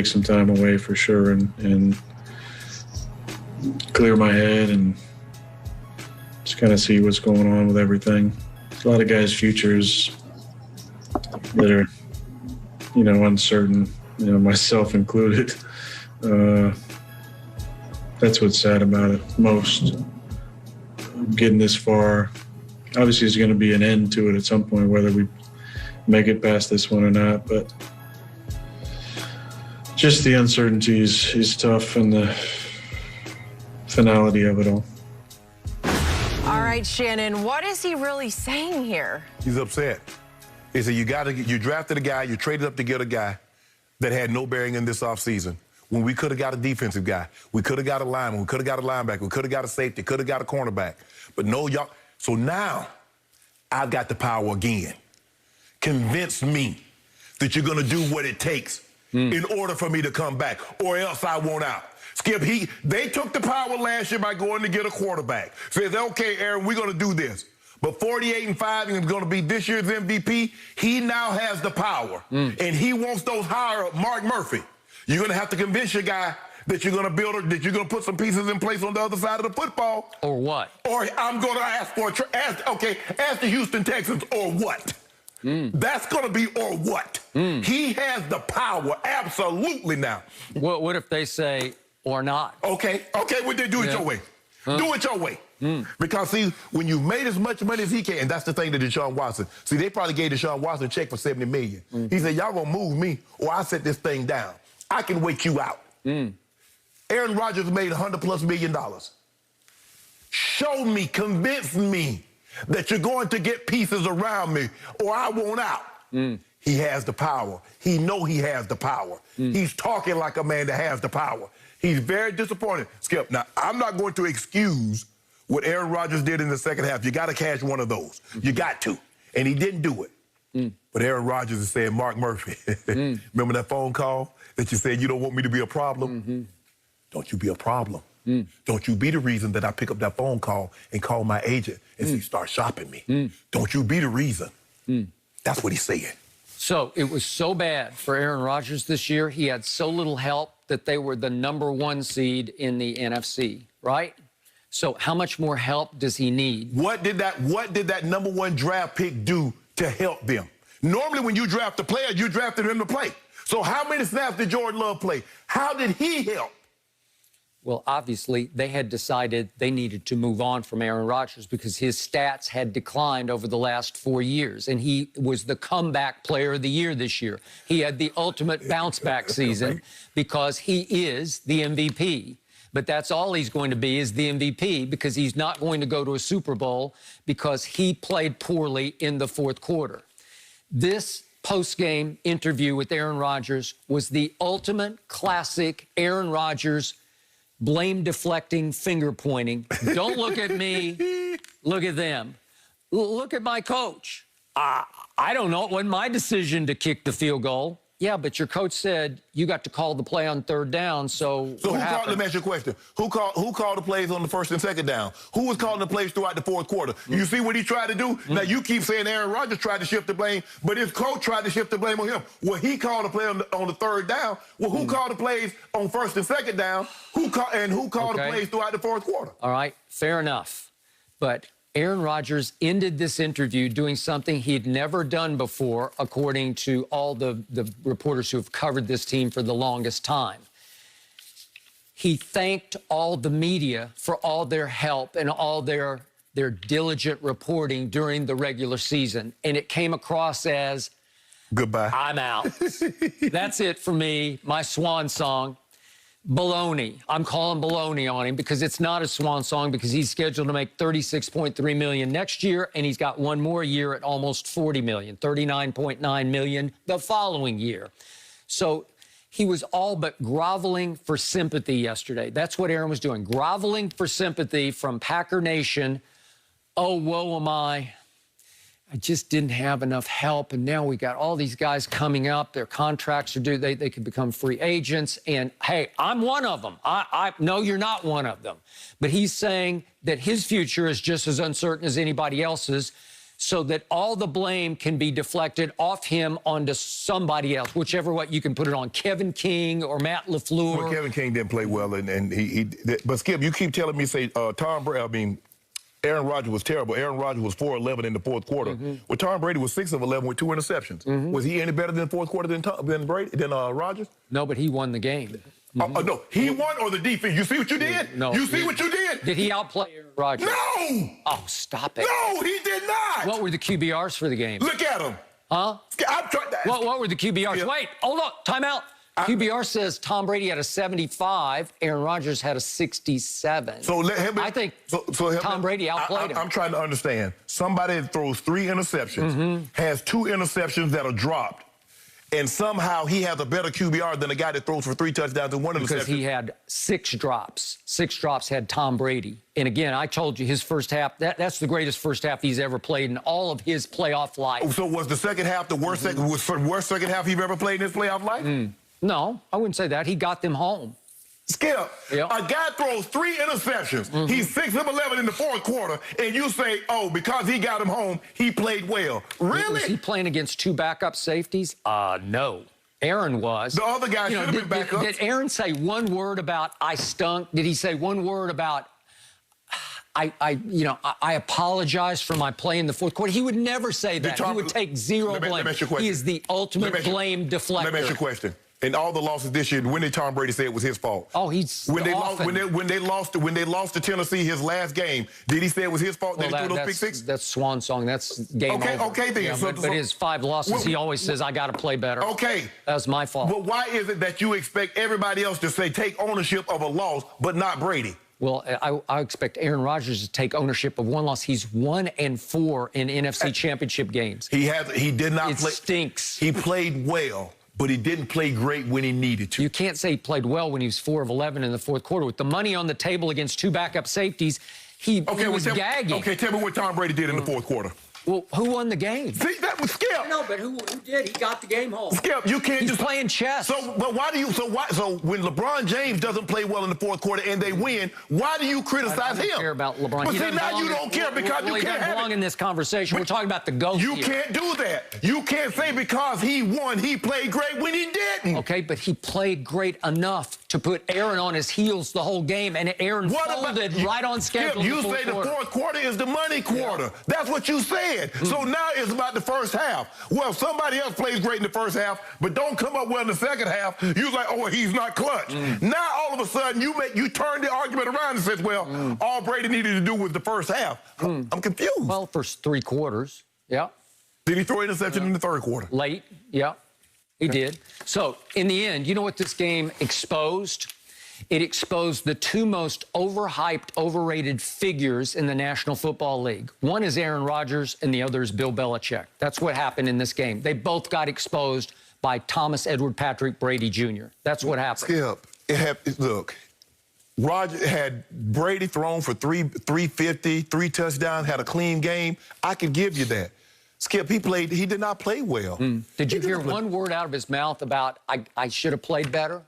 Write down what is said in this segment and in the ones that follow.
take some time away for sure and clear my head and just kind of see what's going on with everything. A lot of guys' futures that are, uncertain, myself included. That's what's sad about it most. Getting this far, obviously there's going to be an end to it at some point, whether we make it past this one or not, but just the uncertainty is tough, and the finality of it all. All right, Shannon, what is he really saying here? He's upset. He said, you drafted a guy, you traded up to get a guy that had no bearing in this offseason. When we could have got a defensive guy, we could have got a lineman, we could have got a linebacker, we could have got a safety, could have got a cornerback. But no, y'all. So now I've got the power again. Convince me that you're going to do what it takes in order for me to come back, or else I won't out. Skip, they took the power last year by going to get a quarterback. Says, okay, Aaron, we're going to do this. But 48-5 is going to be this year's MVP. He now has the power, and he wants those higher up. Mark Murphy, you're going to have to convince your guy that you're going to build, that you're going to put some pieces in place on the other side of the football. Or what? Or I'm going to ask for ask the Houston Texans, or what? That's going to be or what? He has the power, absolutely now. What if they say, or not? Okay, well, then do it your way. Do it your way. Because, see, when you made as much money as he can, and that's the thing to Deshaun Watson. See, they probably gave Deshaun Watson a check for $70 million. He said, y'all going to move me, or I set this thing down. I can wait you out. Aaron Rodgers made $100+ million. Show me, convince me that you're going to get pieces around me, or I won't out. He has the power. He know he has the power. He's talking like a man that has the power. He's very disappointed. Skip, now, I'm not going to excuse what Aaron Rodgers did in the second half. You got to catch one of those. You got to. And he didn't do it. But Aaron Rodgers is saying, Mark Murphy, remember that phone call that you said you don't want me to be a problem? Don't you be a problem. Don't you be the reason that I pick up that phone call and call my agent and say, start shopping me. Don't you be the reason. That's what he's saying. So it was so bad for Aaron Rodgers this year. He had so little help that they were the #1 seed in the NFC, right? So how much more help does he need? What did that #1 draft pick do to help them? Normally when you draft a player, you drafted him to play. So how many snaps did Jordan Love play? How did he help? Well, obviously, they had decided they needed to move on from Aaron Rodgers because his stats had declined over the last 4 years, and he was the comeback player of the year this year. He had the ultimate bounce-back season because he is the MVP. But that's all he's going to be is the MVP because he's not going to go to a Super Bowl because he played poorly in the fourth quarter. This post-game interview with Aaron Rodgers was the ultimate classic Aaron Rodgers blame deflecting, finger pointing. Don't look at me, look at them. Look at my coach. I don't know, it wasn't my decision to kick the field goal. Yeah, but your coach said you got to call the play on third down, so who called, let me ask you a question. Who called the plays on the first and second down? Who was calling the plays throughout the fourth quarter? You see what he tried to do? Now, you keep saying Aaron Rodgers tried to shift the blame, but his coach tried to shift the blame on him. Well, he called the play on the third down. Well, who called the plays on first and second down? Who called the plays throughout the fourth quarter? All right, fair enough. But Aaron Rodgers ended this interview doing something he'd never done before, according to all the reporters who have covered this team for the longest time. He thanked all the media for all their help and all their diligent reporting during the regular season. And it came across as, goodbye. I'm out. That's it for me, my swan song. Baloney. I'm calling baloney on him because it's not a swan song because he's scheduled to make $36.3 million next year, and he's got one more year at almost $40 million, $39.9 million the following year. So he was all but groveling for sympathy yesterday. That's what Aaron was doing, groveling for sympathy from Packer Nation. Oh, woe am I. I just didn't have enough help, and now we got all these guys coming up. Their contracts are due. They could become free agents, and, hey, I'm one of them. No, you're not one of them. But he's saying that his future is just as uncertain as anybody else's, so that all the blame can be deflected off him onto somebody else, whichever way you can put it on, Kevin King or Matt LaFleur. Well, Kevin King didn't play well, but Skip, you keep telling me, Aaron Rodgers was terrible. Aaron Rodgers was 4-11 in the fourth quarter. Well, Tom Brady was 6 of 11 with 2 interceptions. Was he any better than the fourth quarter than Rodgers? No, but he won the game. No, he won or the defense. You see what you did? No. You see what you did? Did he outplay Aaron Rodgers? No! Oh, stop it. No, he did not. What were the QBRs for the game? Look at him. Huh? What were the QBRs? Yeah. Wait, hold on. Time out. QBR says Tom Brady had a 75, Aaron Rodgers had a 67. So I think Tom Brady outplayed him. I'm trying to understand. Somebody that throws 3 interceptions, has 2 interceptions that are dropped, and somehow he has a better QBR than a guy that throws for 3 touchdowns and 1 interception. Because he had 6 drops. 6 drops had Tom Brady. And again, I told you his first half, that's the greatest first half he's ever played in all of his playoff life. So was the second half the worst, worst second half you've ever played in his playoff life? No, I wouldn't say that. He got them home. Skip, Yep. a guy throws 3 interceptions. He's 6 of 11 in the fourth quarter, and you say, oh, because he got him home, he played well. Really? Was he playing against 2 backup safeties? No. Aaron was. The other guy should have been backups. Did Aaron say one word about I stunk? Did he say one word about I apologize for my play in the fourth quarter? He would never say that. He would take zero blame. He is the ultimate blame deflector. Let me ask you a question. In all the losses this year, when did Tom Brady say it was his fault? Oh, he's when they lost to Tennessee his last game, did he say it was his fault that he threw those pick 6? That's swan song. That's game over. Okay, then. Yeah, but his 5 losses, he always says, I got to play better. Okay. That was my fault. But why is it that you expect everybody else to say take ownership of a loss, but not Brady? Well, I expect Aaron Rodgers to take ownership of one loss. He's 1-4 in NFC Championship games. He did not play. It stinks. He played well, but he didn't play great when he needed to. You can't say he played well when he was 4 of 11 in the fourth quarter. With the money on the table against 2 backup safeties, he was gagging. Okay, tell me what Tom Brady did in the fourth quarter. Well, who won the game? See, that was Skip. No, but who did? He got the game home. Skip, you can't He's playing chess. So when LeBron James doesn't play well in the fourth quarter and they win, why do you criticize him? I don't care about LeBron. But see, now you don't care because you can't have belong in this conversation. We're talking about the GOAT. You can't do that. You can't say because he won, he played great when he didn't. Okay, but he played great enough to put Aaron on his heels the whole game, and Aaron folded right on schedule. You say the fourth quarter is the money quarter. Yeah. That's what you said. So now it's about the first half. Well, somebody else plays great in the first half, but don't come up well in the second half. You're like, oh, he's not clutch. Now all of a sudden you turn the argument around and says, well, all Brady needed to do was the first half. I'm confused. Well, first 3 quarters, yeah. Did he throw an interception in the third quarter? Late, yeah, he did. So in the end, you know what this game exposed? It exposed the 2 most overhyped, overrated figures in the National Football League. One is Aaron Rodgers, and the other is Bill Belichick. That's what happened in this game. They both got exposed by Thomas Edward Patrick Brady Jr. That's what happened. Skip, look, Rodgers had Brady thrown for 350, 3 touchdowns, had a clean game. I could give you that. Skip, he did not play well. Did you hear one word out of his mouth about, I should have played better?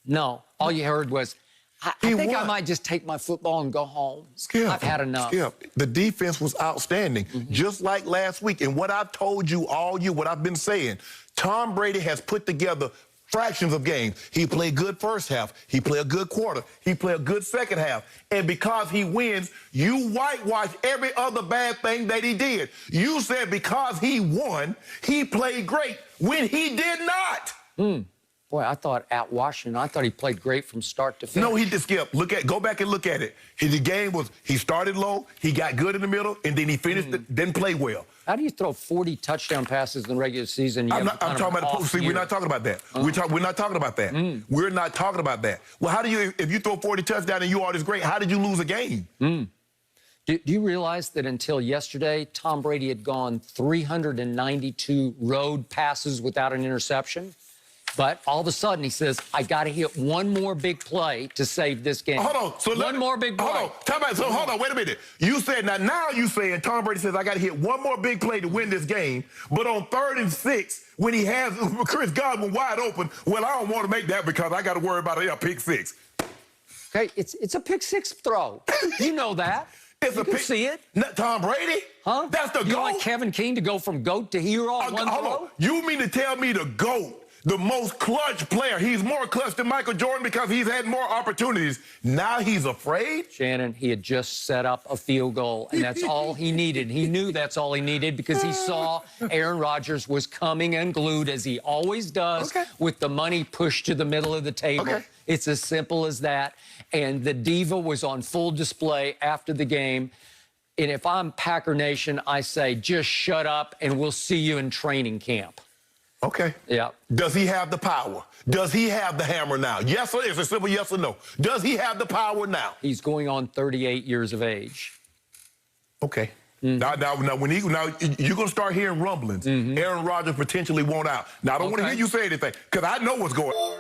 No. All you heard was, I think I might just take my football and go home. Skip, I've had enough. Skip, the defense was outstanding, just like last week. And what I've told you all year, what I've been saying, Tom Brady has put together fractions of games. He played good first half. He played a good quarter. He played a good second half. And because he wins, you whitewash every other bad thing that he did. You said because he won, he played great when he did not. Boy, I thought at Washington, I thought he played great from start to finish. No, he did, Skip. Go back and look at it. The game was, he started low, he got good in the middle, and then he finished it, didn't play well. How do you throw 40 touchdown passes in the regular season? We're not talking about that. We're not talking about that. We're not talking about that. Well, how do you, if you throw 40 touchdowns and you are this great, how did you lose a game? Do you realize that until yesterday, Tom Brady had gone 392 road passes without an interception? But all of a sudden, he says, I got to hit one more big play to save this game. Hold on. So one more big play. Hold on. Wait a minute. You said, now you saying Tom Brady says, I got to hit one more big play to win this game. But on 3rd and 6, when he has Chris Godwin wide open, well, I don't want to make that because I got to worry about a pick 6. Okay, it's a pick 6 throw. You know that. It's You can see it. Not Tom Brady? Huh? That's the GOAT? You want Kevin King to go from GOAT to hero on one Hold throw? on. You mean to tell me the GOAT, the most clutch player, he's more clutch than Michael Jordan because he's had more opportunities. Now he's afraid? Shannon, he had just set up a field goal, and that's all he needed. He knew that's all he needed because he saw Aaron Rodgers was coming unglued, as he always does, with the money pushed to the middle of the table. It's as simple as that. And the diva was on full display after the game. And if I'm Packer Nation, I say, just shut up, and we'll see you in training camp. Okay. Yeah. Does he have the power? Does he have the hammer now? Yes or it's a simple yes or no. Does he have the power now? He's going on 38 years of age. Okay. Now, when you're gonna start hearing rumblings. Aaron Rodgers potentially won't out. Now, I don't want to hear you say anything because I know what's going on.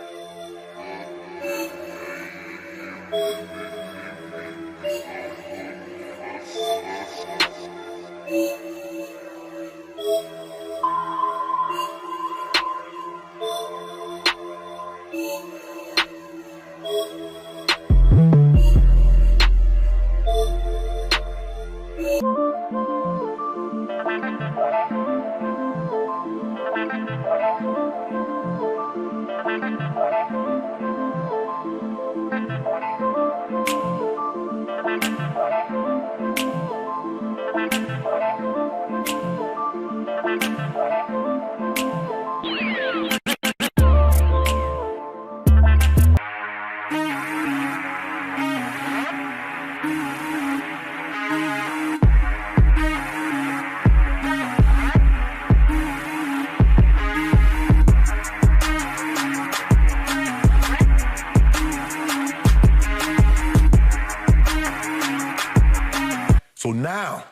So now,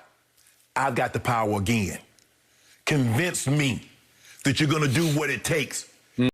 I've got the power again. Convince me that you're going to do what it takes